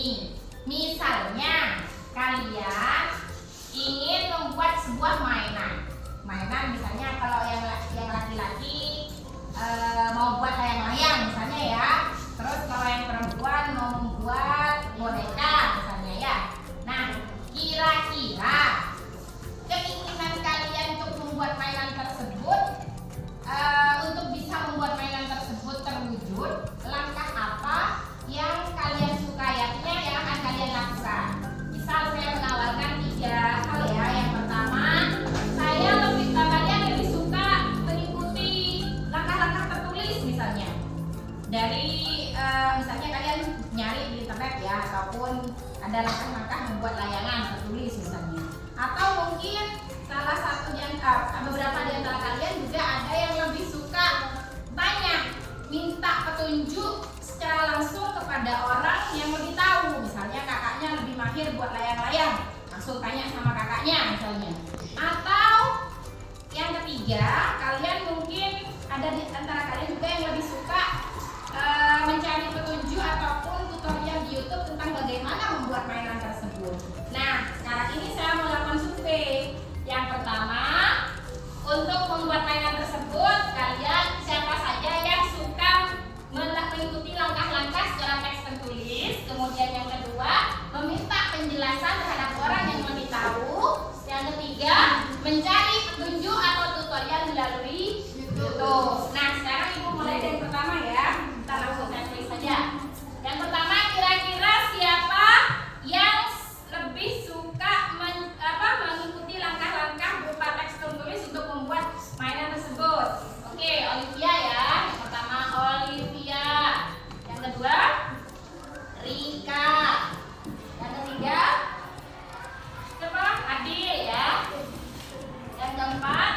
Nih, misalnya kalian ingin membuat sebuah mainan. Mainan misalnya kalau yang laki-laki mau buat layang-layang misalnya ya. Terus kalau yang perempuan mau membuat boneka misalnya ya. Nah, kira-kira keinginan kalian untuk membuat mainan tersebut, untuk bisa membuat mainan tersebut terwujud, langkah apa yang kalian suka yang akan kalian lakukan? Misal saya menawarkan 3 hal ya. Yang pertama, kalian lebih suka mengikuti langkah-langkah tertulis misalnya. Dari misalnya kalian nyari di internet ya, ataupun ada langkah-langkah membuat layangan tertulis misalnya. Atau mungkin salah satu beberapa di antara kalian juga ada yang lebih suka banyak minta petunjuk secara langsung kepada orang yang lebih tahu. Misalnya kakaknya lebih mahir buat layang-layang, langsung tanya sama kakaknya misalnya. Atau yang ketiga, kalian mungkin ada di antara kalian juga yang lebih suka mencari petunjuk ataupun tutorial di YouTube tentang bagaimana membuat mainan tersebut. Nah, sekarang ini saya mau lakukan survei. Yang pertama, untuk membuat mainan tersebut, kalian siapa saja yang suka mengikuti langkah-langkah secara teks tertulis. Kemudian yang kedua, meminta penjelasan terhadap orang yang lebih tahu. Yang ketiga, mencari petunjuk atau tutorial melalui YouTube. Nah, sekarang ibu mulai dari pertama ya. Kita langsung tulis saja. Yang pertama, kira-kira siapa yang lebih suka mengikuti langkah-langkah berupa teks tertulis untuk membuat mainan tersebut? Oke, Olivia ya. Yang pertama Olivia. Yang kedua Rika. Yang ketiga siapa? Adil ya. Yang keempat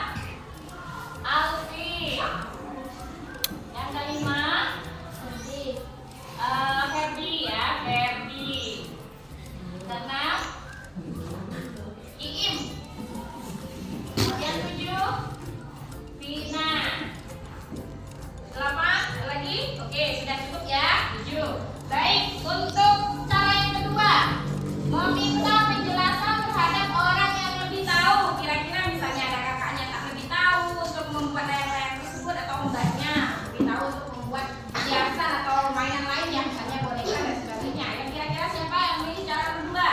Alfi. Yang kelima Ferdi ya, Ferdi. Keenam Iim. Yang 7 Vina. 8 lagi. Oke, sudah cukup ya. 7. Baik, untuk cara yang kedua, meminta penjelasan terhadap orang yang lebih tahu. Kira-kira misalnya ada kakaknya tak lebih tahu untuk membuat layang-layang tersebut, atau mbaknya lebih tahu untuk membuat hiasan atau mainan lain yang misalnya boneka dan sebagainya. Yang kira-kira siapa yang memilih cara kedua?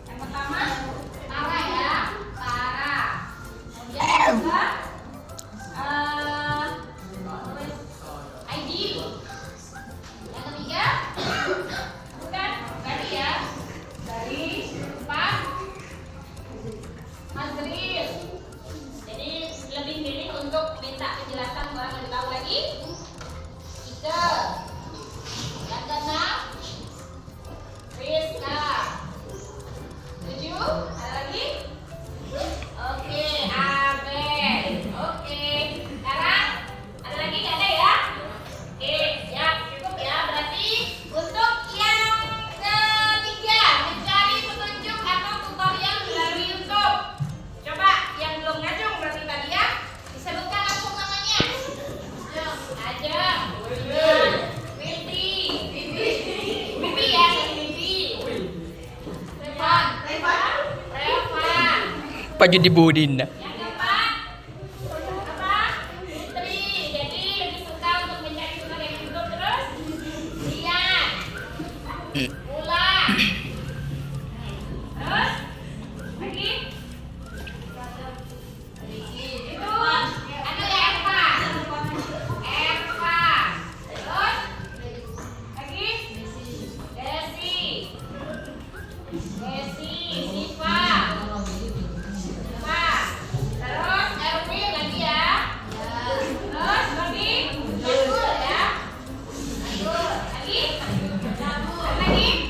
Yang pertama Tara ya, Tara. Kemudian yang kedua Aidi. Yang ketiga bukan Gari ya, Gari. 4 Mazril. Jadi lebih milih untuk minta penjelasan orang lebih tahu lagi. 3. Yang keenam Rizka. 7. Ada lagi? Oke, Abel. Oke. Sekarang ada lagi nggak ada ya? Oke, ya cukup ya. Berarti untuk yang ketiga, mencari petunjuk atau tutorial melalui YouTube. Coba yang belum ngacung berarti tadi ya, disebutkan langsung namanya. Ajeng. Wildi. Bibi ya, Bibi. Revan. Pak Judi Budin. Yang keempat apa? Putri. Jadi lebih suka untuk mencari tutorial yang YouTube. Terus Rian. Ulan. Terus lagi itu ada ya, Eva. Terus lagi Desi. Siva. Terus Erwin lagi ya. Terus lagi Nabul ya. Nabul lagi.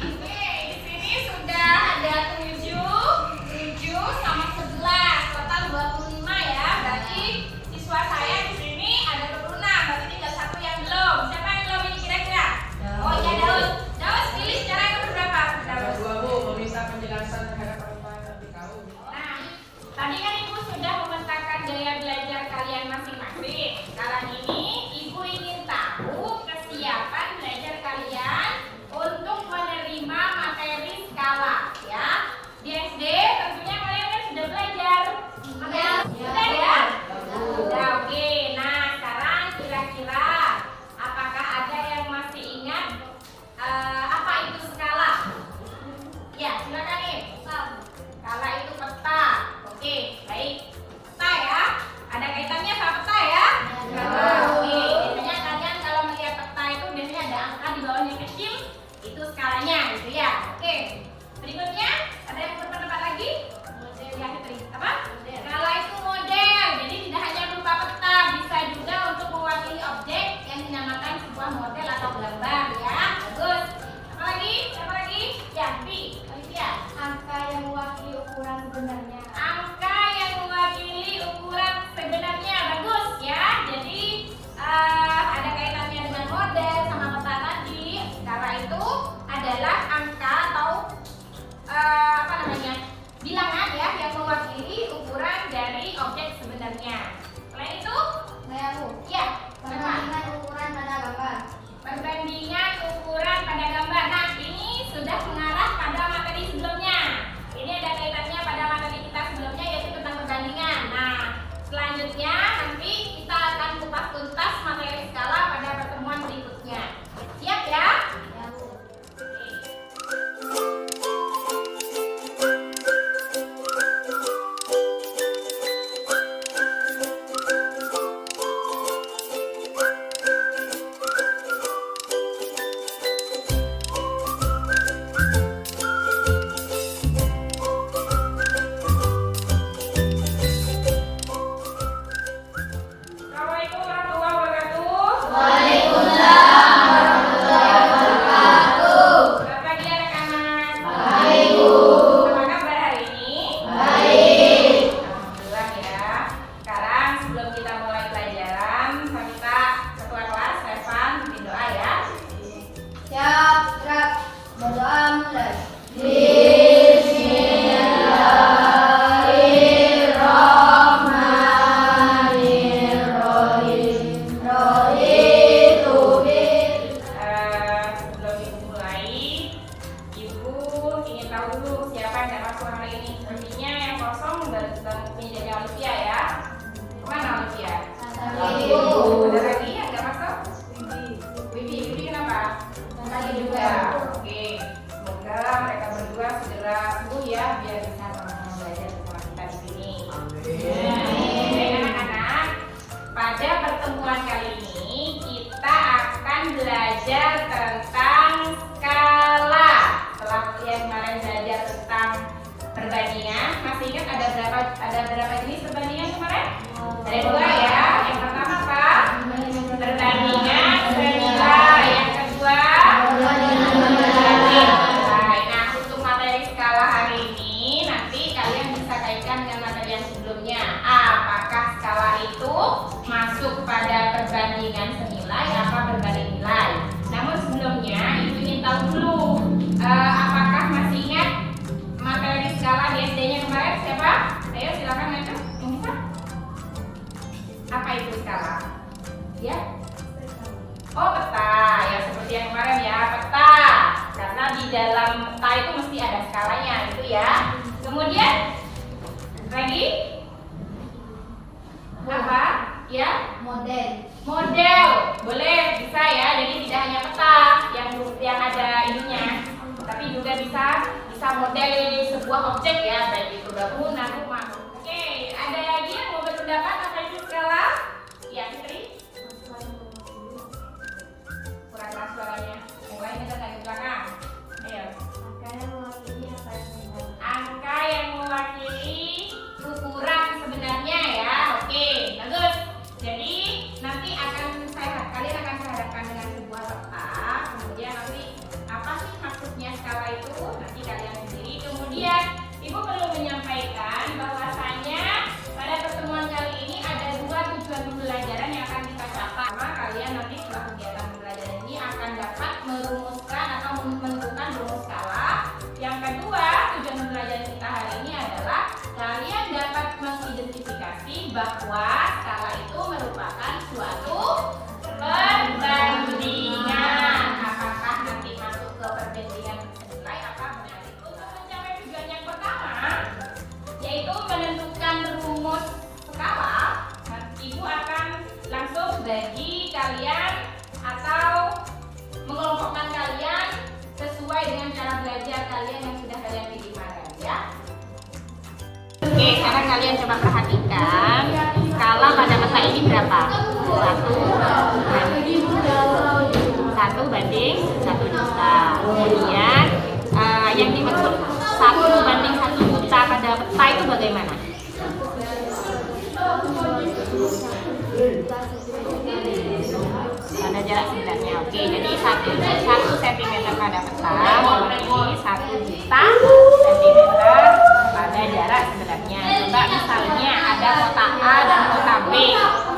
Ada berapa jenis perbandingan kemarin? Ada 2 ya. Yang pertama apa? Perbandingan senilai. Yang kedua perbandingan nilai. Nah, untuk materi skala hari ini nanti kalian bisa kaitkan dengan materi yang sebelumnya. Apakah skala itu masuk pada perbandingan senilai apa berbanding nilai? Namun sebelumnya Ibu ingin tahu dulu, apakah masih ingat materi skala di SD-nya kemarin? Siapa? Ayo silakan maju. Yang bisa? Apa itu skala? Ya? Oh, peta. Ya seperti yang kemarin ya, peta. Karena di dalam peta itu mesti ada skalanya, itu ya. Kemudian lagi apa? Ya? Model. Boleh, bisa ya. Jadi tidak hanya peta yang ada ininya, tapi juga bisa model sebuah objek ya, baik itu bangunan, rumah. Oke, ada lagi yang mau berpendapat apa itu skala? Ya, Fitri. Kurang keras suaranya. Yang lain kita tanya belakang. Ayo. Angka yang mewakili ukuran sebenarnya ya. Oke, bagus. Jadi nanti kalian akan saya hadapkan dengan sebuah peta. Kemudian nanti apa sih maksudnya skala itu? Nanti kalian sendiri. Kemudian Ibu perlu menyampaikan bahwasanya pada pertemuan kali ini ada 2 tujuan pembelajaran yang akan kita capai. Pertama, kalian nanti setelah kegiatan pembelajaran ini akan dapat merumuskan atau menentukan rumus skala. Yang kedua, tujuan pembelajaran kita hari ini adalah kalian dapat mengidentifikasi bahwa skala itu merupakan suatu perbandingan. Apakah nanti masuk ke perbandingan nilai apa benar itu? Untuk mencapai tujuan yang pertama, yaitu menentukan rumus skala, Ibu akan langsung bagi kalian atau mengelompokkan kalian sesuai dengan cara belajar kalian yang sudah kalian pilih kemarin ya. Oke, sekarang kalian coba perhatikan skala pada peta ini berapa? 1 banding 1 juta. Kemudian yang dimaksud 1 banding 1 juta pada peta itu bagaimana? Ada jarak sebenarnya. Oke, jadi 1 cm pada peta melebihi 1 juta cm pada jarak sebenarnya. Coba misalnya ada kotak A dan kotak B,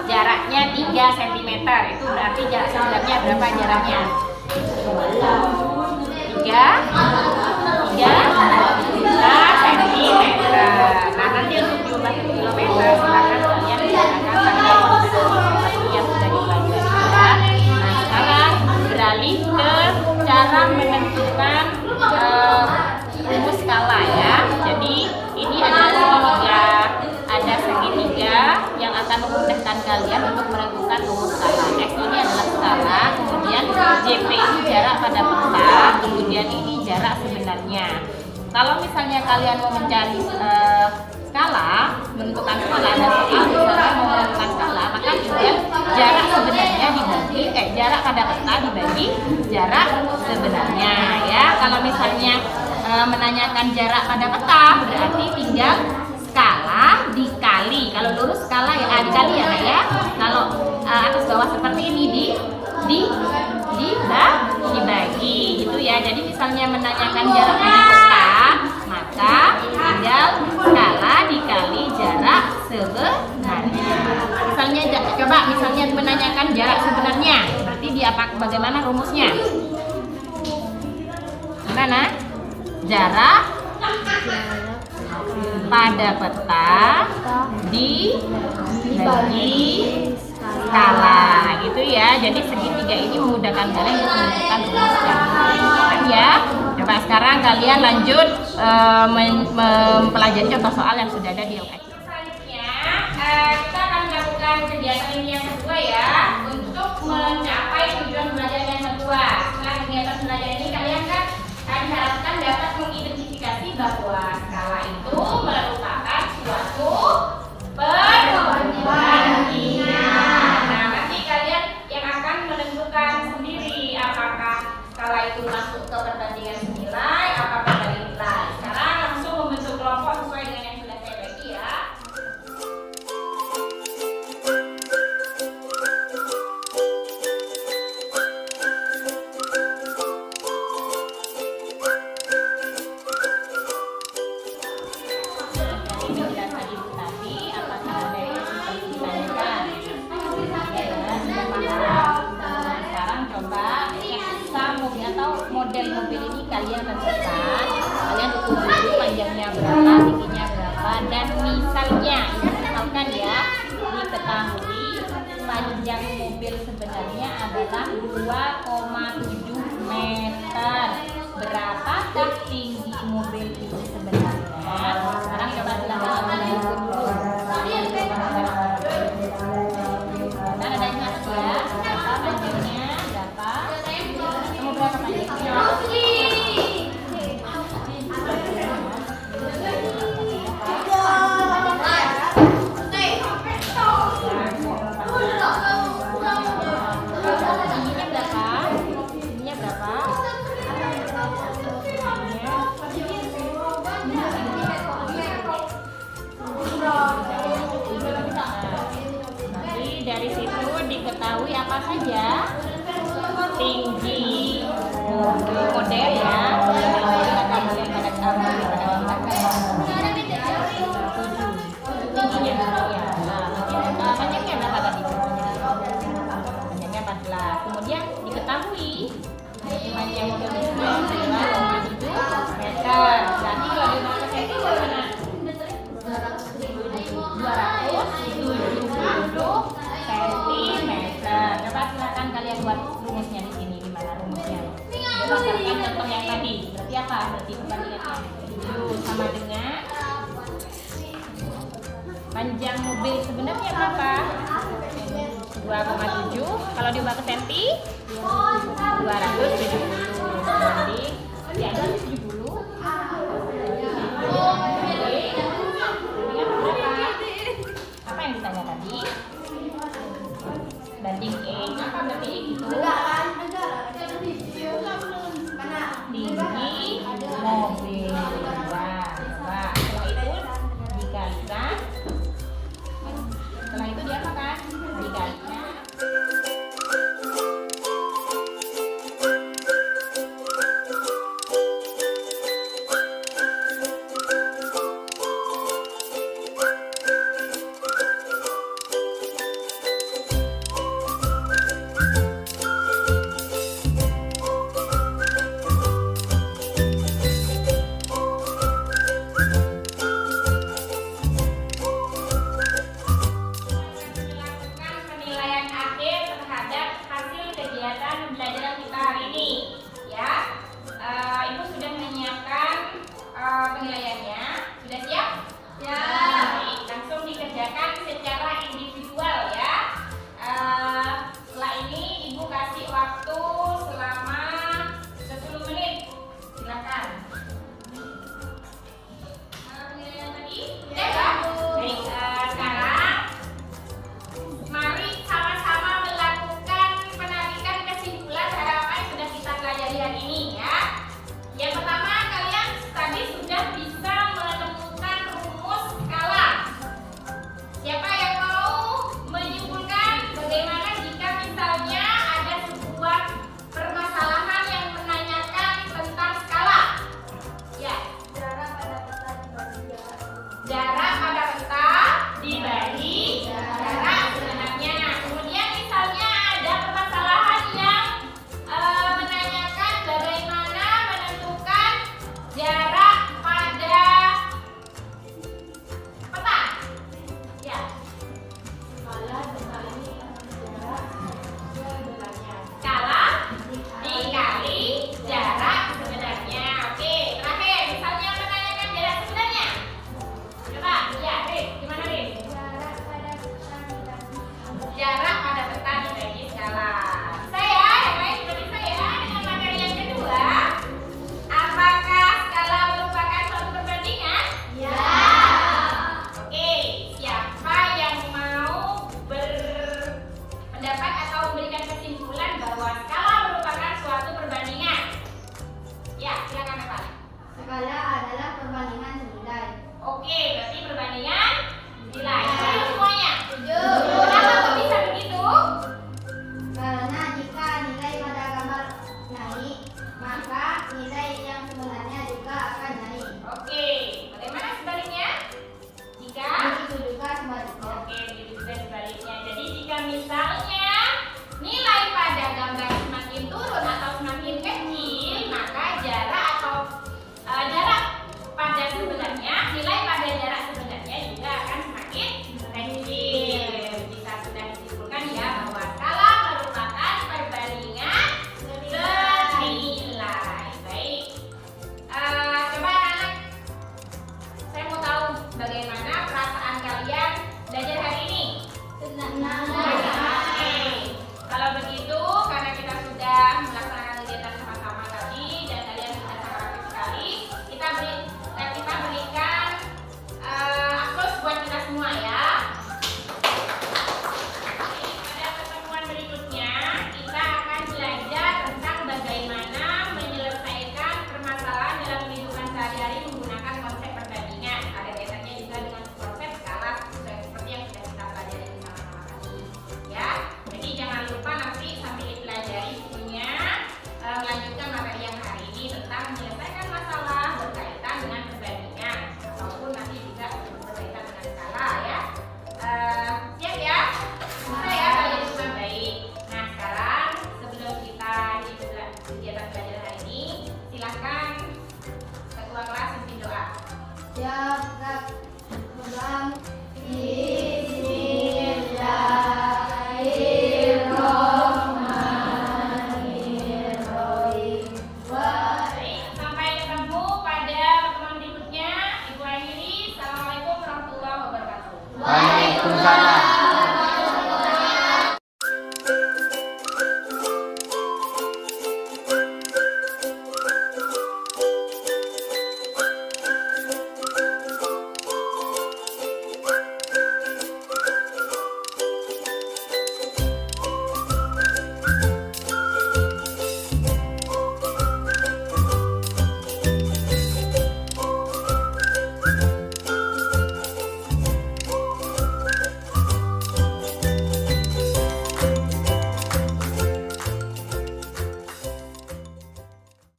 jaraknya 3 cm, itu berarti jarak sebenarnya berapa jaraknya? 3 cm. Nah, nanti untuk jumlah kilometer silakan kalian gunakan tadi yang sudah dipelajari ya. Nah, sekarang beralih ke cara menentukan rumus skala ya. Jadi ini ada segitiga yang akan memudahkan kalian untuk menentukan rumus skala. X ini adalah skala, kemudian JP ini jarak pada peta, kemudian ini jarak sebenarnya. Kalau misalnya kalian mau mencari skala, menentukan skala, ada soal misalnya mau menentukan skala, maka juga jarak sebenarnya dibagi jarak pada peta dibagi jarak sebenarnya ya. Kalau misalnya menanyakan jarak pada peta, berarti tinggal skala dikali. Kalau lurus skala ya dikali ya Nak ya. Kalau atas bawah seperti ini dibagi gitu ya. Jadi misalnya menanyakan jarak pada peta, maka tinggal skala dikali jarak sebenarnya. Misalnya menanyakan jarak sebenarnya, berarti bagaimana rumusnya? Gimana? Jarak pada peta dibagi skala gitu ya. Jadi segitiga ini memudahkan kalian untuk menentukan rumus skala ya. Coba sekarang kalian lanjut mempelajari contoh soal yang sudah ada di LKS. Selanjutnya kita akan melakukan kegiatan ini yang kedua ya, untuk mencapai tujuan belajar yang kedua. Setelah kegiatan belajar ini kalian kan diharapkan dapat mengidentifikasi bahwa skala itu merupakan suatu perbandingan. Nah, nanti kalian yang akan menentukan sendiri apakah skala itu masuk ke perbandingan senilai apa perbandingan nilai. Sekarang langsung membentuk kelompok sesuai dengan yang sudah saya bagi ya. dari mobil ini kalian tentukan, kalian ukur dulu panjangnya berapa, tingginya berapa, dan misalnya misalkan ya diketahui panjang mobil sebenarnya adalah 2,7 meter. Berapakah tinggi mobil ini sebenarnya? Sekarang coba silahkan kalian ukur dulu. Nah, ada yang ingat ya? Berapa panjangnya? Berapa? Kamu berapa panjangnya? Dari situ diketahui apa saja tinggi model ya, tingginya ya. Panjangnya berapa tadi? Panjangnya 14. Kemudian diketahui panjang mobil ini 2,7 meter. Berarti kalau dibaca senti berapa? 270 cm. Coba silakan kalian buat rumusnya di sini. Gimana rumusnya? Berdasarkan contoh yang tadi. Berarti apa? Berarti kebalikannya. 7 sama dengan panjang mobil sebenarnya berapa? 2,7. Kalau diubah ke senti 270. Jadi diambil 70. Apa yang ditanya tadi? Banding apa berarti itu? Tinggi mobil. Coba setelah itu dikalikan. Setelah itu diapakan? Dikalikan. Penilaian akhir terhadap hasil kegiatan belajar